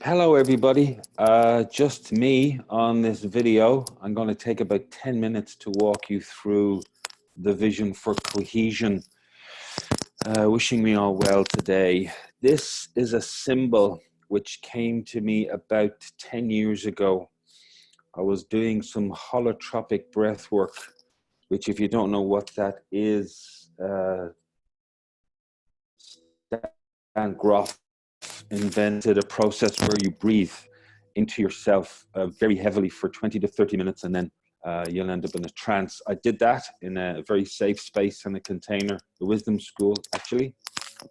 Hello, everybody. Just me on this video. I'm going to take about 10 minutes to walk you through the vision for cohesion. Wishing me all well today. This is a symbol which came to me about 10 years ago. I was doing some holotropic breath work, which, if you don't know what that is, Stan Groff invented a process where you breathe into yourself very heavily for 20 to 30 minutes, and then you'll end up in a trance. I did that in a very safe space in a container, the Wisdom School, actually,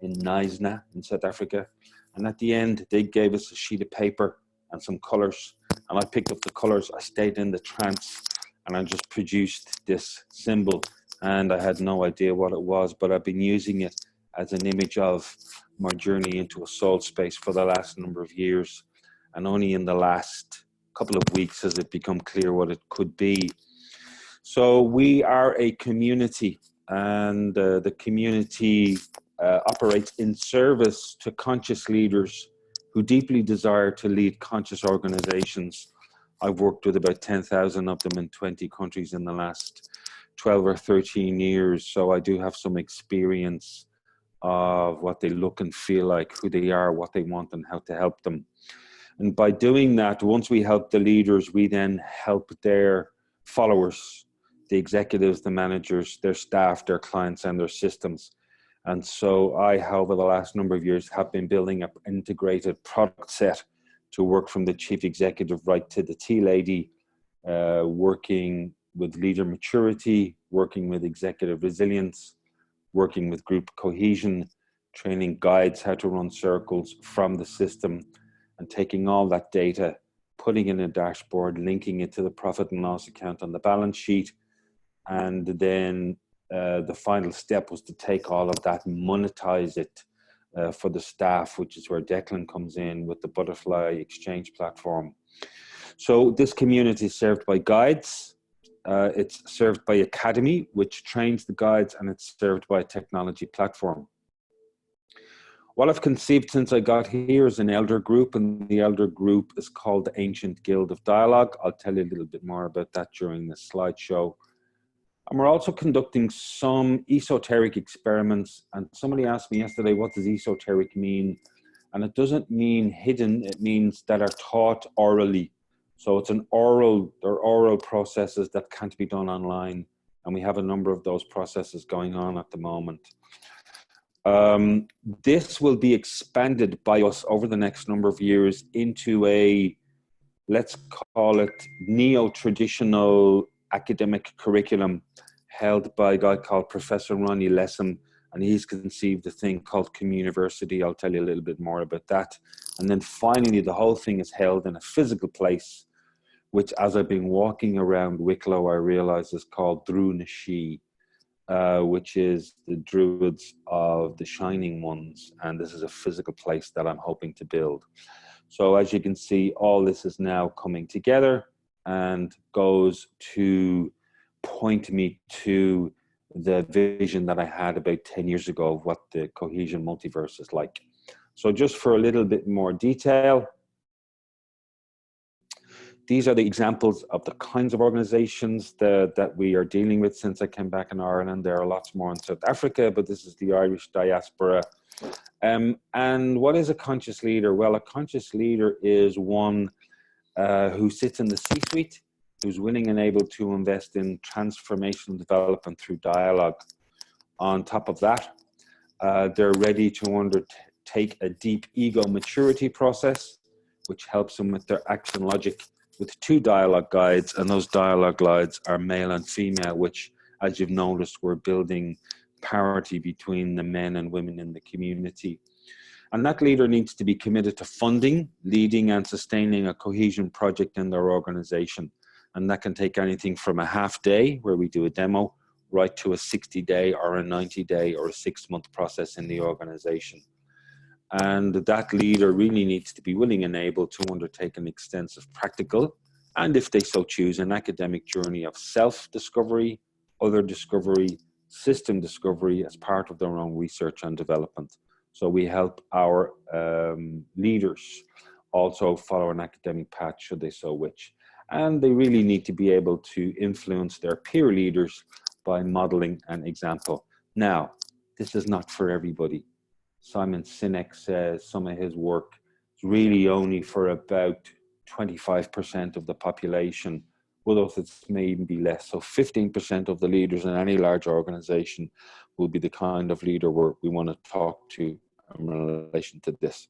in Knysna in South Africa. And at the end, they gave us a sheet of paper and some colors. And I picked up the colors. I stayed in the trance, and I just produced this symbol. And I had no idea what it was, but I've been using it as an image of my journey into a soul space for the last number of years. And only in the last couple of weeks has it become clear what it could be. So we are a community, and the community operates in service to conscious leaders who deeply desire to lead conscious organizations. I've worked with about 10,000 of them in 20 countries in the last 12 or 13 years. So I do have some experience of what they look and feel like, who they are, what they want, and how to help them. And by doing that, once we help the leaders, we then help their followers, the executives, the managers, their staff, their clients, and their systems. And so I, over the last number of years, have been building an integrated product set to work from the chief executive right to the tea lady, working with leader maturity, working with executive resilience, working with group cohesion, training guides how to run circles from the system, and taking all that data, putting it in a dashboard, linking it to the profit and loss account on the balance sheet. And then the final step was to take all of that, monetize it for the staff, which is where Declan comes in with the Butterfly Exchange platform. So this community is served by guides. It's served by Academy, which trains the guides, and it's served by a technology platform. What I've conceived since I got here is an elder group, and the elder group is called the Ancient Guild of Dialogue. I'll tell you a little bit more about that during the slideshow. And we're also conducting some esoteric experiments. And somebody asked me yesterday, what does esoteric mean? And it doesn't mean hidden, it means that are taught orally. So it's they're oral processes that can't be done online. And we have a number of those processes going on at the moment. This will be expanded by us over the next number of years into a, let's call it, neo-traditional academic curriculum held by a guy called Professor Ronnie Lessem, and he's conceived a thing called Communiversity. I'll tell you a little bit more about that. And then finally, the whole thing is held in a physical place, which, as I've been walking around Wicklow, I realize is called Drú na Shi, which is the Druids of the Shining Ones. And this is a physical place that I'm hoping to build. So as you can see, all this is now coming together and goes to point me to the vision that I had about 10 years ago of what the cohesion multiverse is like. So just for a little bit more detail, these are the examples of the kinds of organizations that we are dealing with since I came back in Ireland. There are lots more in South Africa, but this is the Irish diaspora. And what is a conscious leader? Well, a conscious leader is one who sits in the C-suite, who's willing and able to invest in transformational development through dialogue. On top of that, they're ready to undertake a deep ego maturity process, which helps them with their action logic, with 2 dialogue guides, and those dialogue guides are male and female, which, as you've noticed, we're building parity between the men and women in the community. And that leader needs to be committed to funding, leading, and sustaining a cohesion project in their organization. And that can take anything from a half day, where we do a demo, right to a 60-day or a 90-day or a 6-month process in the organization. And that leader really needs to be willing and able to undertake an extensive practical, and if they so choose, an academic journey of self-discovery, other discovery, system discovery as part of their own research and development. So we help our leaders also follow an academic path should they so wish. And they really need to be able to influence their peer leaders by modeling an example. Now, this is not for everybody. Simon Sinek says some of his work is really only for about 25% of the population, although it may even be less. So 15% of the leaders in any large organization will be the kind of leader we want to talk to in relation to this.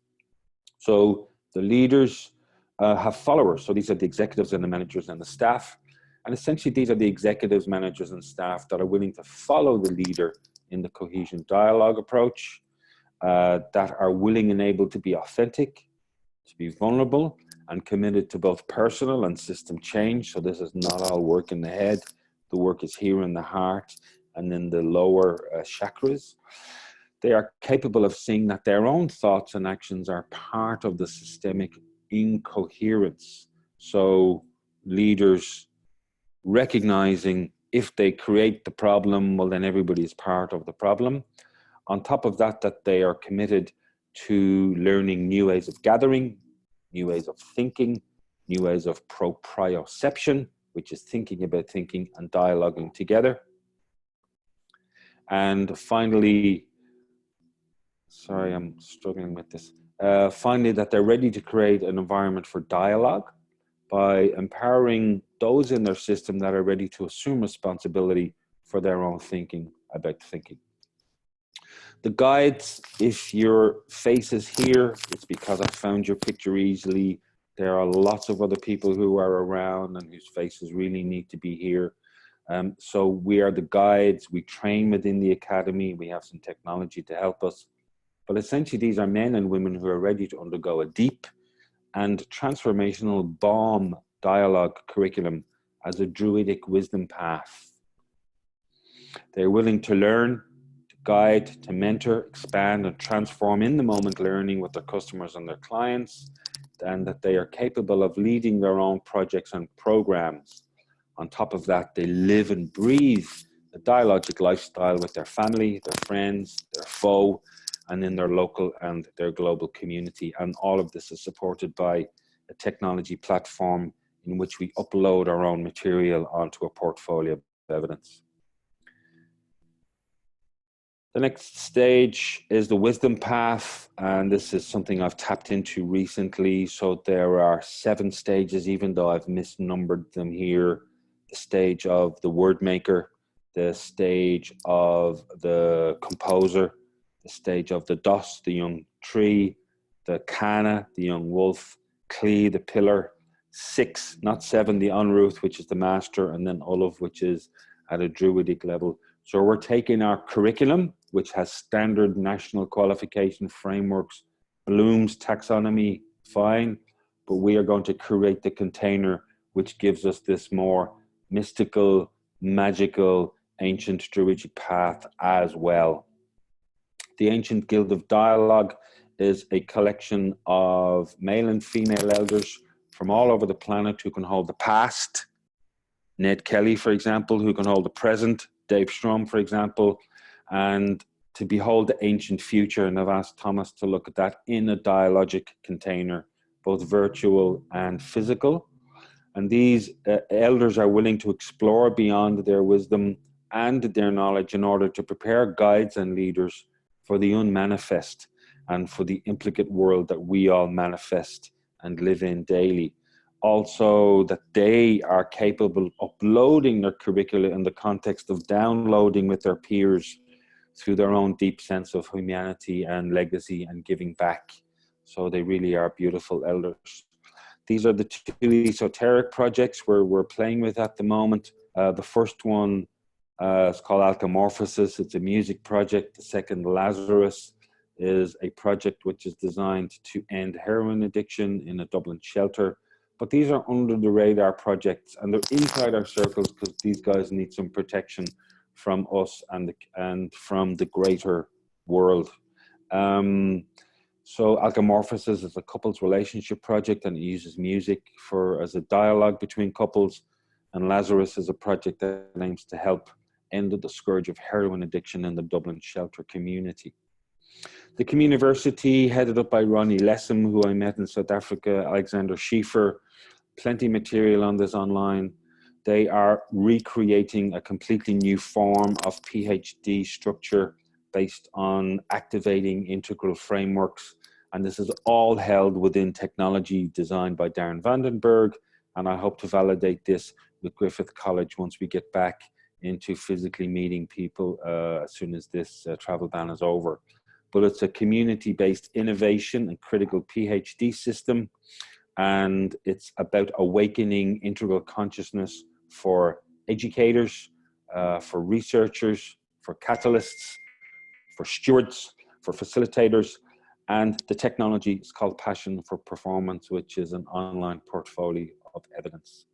So the leaders have followers. So these are the executives and the managers and the staff. And essentially, these are the executives, managers, and staff that are willing to follow the leader in the cohesion dialogue approach, that are willing and able to be authentic, to be vulnerable, and committed to both personal and system change. So this is not all work in the head. The work is here in the heart and in the lower chakras. They are capable of seeing that their own thoughts and actions are part of the systemic incoherence. So leaders recognizing if they create the problem, well, then everybody is part of the problem. On top of that, that they are committed to learning new ways of gathering, new ways of thinking, new ways of proprioception, which is thinking about thinking and dialoguing together. And finally, sorry, I'm struggling with this. Finally, that they're ready to create an environment for dialogue by empowering those in their system that are ready to assume responsibility for their own thinking about thinking. The guides, if your face is here, it's because I found your picture easily. There are lots of other people who are around and whose faces really need to be here. So we are the guides. We train within the academy. We have some technology to help us. But essentially, these are men and women who are ready to undergo a deep and transformational BOM dialogue curriculum as a druidic wisdom path. They're willing to learn, to guide, to mentor, expand, and transform in the moment learning with their customers and their clients, and that they are capable of leading their own projects and programs. On top of that, they live and breathe a dialogic lifestyle with their family, their friends, their foe, and in their local and their global community. And all of this is supported by a technology platform in which we upload our own material onto a portfolio of evidence. The next stage is the wisdom path, and this is something I've tapped into recently. So there are 7 stages, even though I've misnumbered them here. The stage of the word maker, the stage of the composer, the stage of the dos, the young tree, the kana, the young wolf, Clee, the pillar, 6, not 7, the Onruth, which is the master, and then Olav, which is at a druidic level. So we're taking our curriculum, which has standard national qualification frameworks, Bloom's taxonomy, fine, but we are going to create the container which gives us this more mystical, magical, ancient druidic path as well. The Ancient Guild of Dialogue is a collection of male and female elders from all over the planet who can hold the past. Ned Kelly, for example, who can hold the present. Dave Strum, for example, and to behold the ancient future. And I've asked Thomas to look at that in a dialogic container, both virtual and physical. And these elders are willing to explore beyond their wisdom and their knowledge in order to prepare guides and leaders for the unmanifest and for the implicate world that we all manifest and live in daily. Also, that they are capable of uploading their curricula in the context of downloading with their peers through their own deep sense of humanity and legacy and giving back. So they really are beautiful elders. These are the 2 esoteric projects we're playing with at the moment. The first one is called Alchomorphosis. It's a music project. The second, Lazarus, is a project which is designed to end heroin addiction in a Dublin shelter. But these are under the radar projects, and they're inside our circles because these guys need some protection from us and from the greater world. So Alchomorphosis is a couples relationship project, and it uses music as a dialogue between couples. And Lazarus is a project that aims to help end the scourge of heroin addiction in the Dublin shelter community. The community headed up by Ronnie Lessem, who I met in South Africa, Alexander Schiefer, plenty of material on this online. They are recreating a completely new form of PhD structure based on activating integral frameworks. And this is all held within technology designed by Darren Vandenberg. And I hope to validate this with Griffith College once we get back into physically meeting people as soon as this travel ban is over. But it's a community-based innovation and critical PhD system. And it's about awakening integral consciousness for educators, for researchers, for catalysts, for stewards, for facilitators. And the technology is called Passion for Performance, which is an online portfolio of evidence.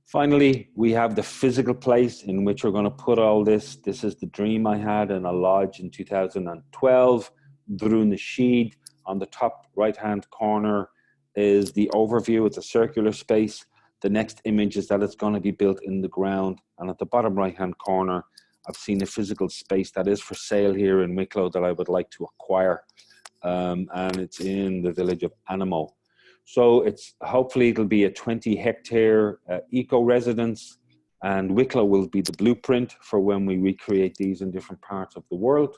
Finally, we have the physical place in which we're going to put all this. This is the dream I had in a lodge in 2012, Drún na Siad. On the top right-hand corner is the overview. It's a circular space. The next image is that it's going to be built in the ground. And at the bottom right-hand corner, I've seen a physical space that is for sale here in Wicklow that I would like to acquire. And it's in the village of Animo. So it's hopefully it'll be a 20-hectare eco-residence, and Wicklow will be the blueprint for when we recreate these in different parts of the world.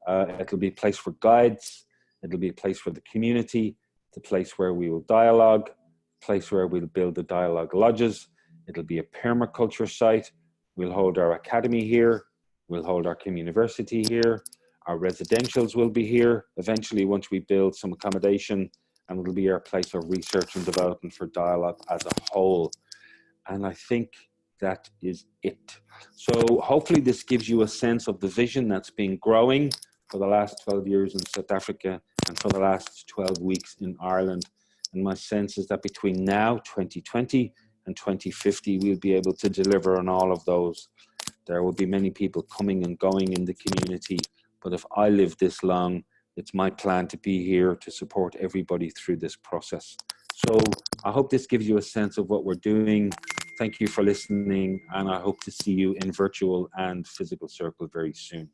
It'll be a place for guides. It'll be a place for the community. It's a place where we will dialogue, a place where we'll build the dialogue lodges. It'll be a permaculture site. We'll hold our academy here. We'll hold our community here. Our residentials will be here. Eventually, once we build some accommodation, and it'll be our place of research and development for dialogue as a whole. And I think that is it. So hopefully this gives you a sense of the vision that's been growing for the last 12 years in South Africa and for the last 12 weeks in Ireland. And my sense is that between now, 2020 and 2050, we'll be able to deliver on all of those. There will be many people coming and going in the community, but if I live this long, it's my plan to be here to support everybody through this process. So I hope this gives you a sense of what we're doing. Thank you for listening, and I hope to see you in virtual and physical circle very soon.